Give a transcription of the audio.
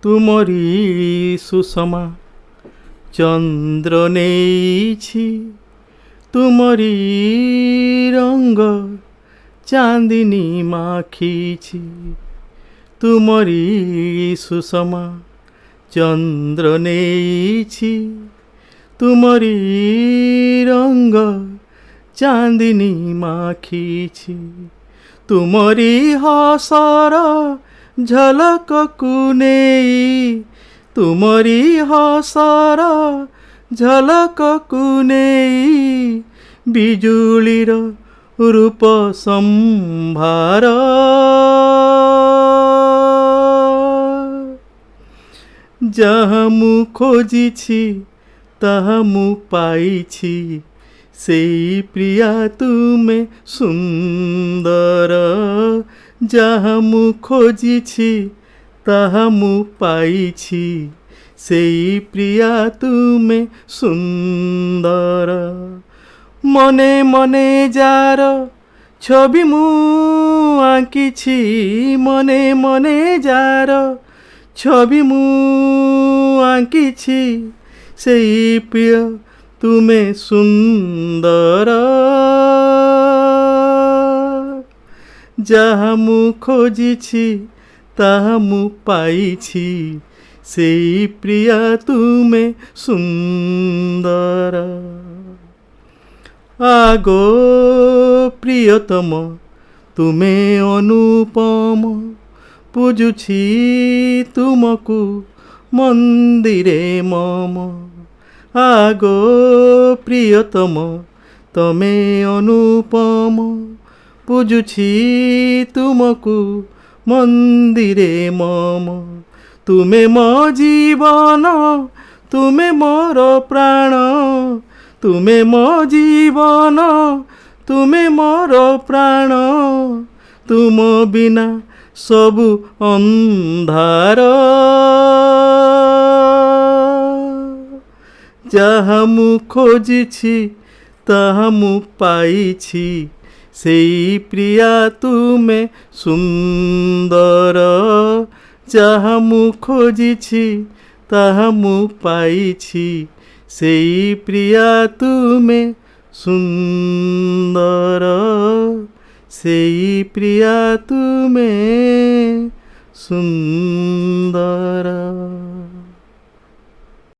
तुमरी सुषमा चंद्र नेइछि तुमरी रंग चांदिनी माखीछि तुमरी सुषमा चंद्र नेइछि तुमरी रंग चांदिनी माखीछि तुमरी हसर झलककु नेई तुमरी हसर झलककु नेई बिजुलीर रूप संभार जहाँ मु खोजिछि ताहा मु पाइछि सेई प्रिया तुमे सुंदर जहाँ मु खोजिछि ताहा मु पाइछि सेई प्रिया तुमे सुंदर मने मने जार छवि मु आंकिछि मने मने जार छवि मु आंकिछि सेई प्रिय तुमे सुंदर जहाँ मु खोजिछि ताहा मु पाइछि सेई प्रिया तुमे सुंदर आगो प्रियतम तुमे अनुपम पूजुछि तुमको मंदिरे मम आगो प्रियतम तमे अनुपम पूजुछि तुमको मंदिरे मम तुमे मो जीवन तुमे मोर प्राण तुमे मो जीवन तुमे मोर प्राण तुम बिना सबु अंधार जहाँ मु खोजिछि ताहा मु पाइछि सेई प्रिया तुमे सुंदर जहाँ मु खोजिछि ताहा मु पाइछि सेई प्रिया तुमे सुंदर सेई प्रिया तुमे सुंदर।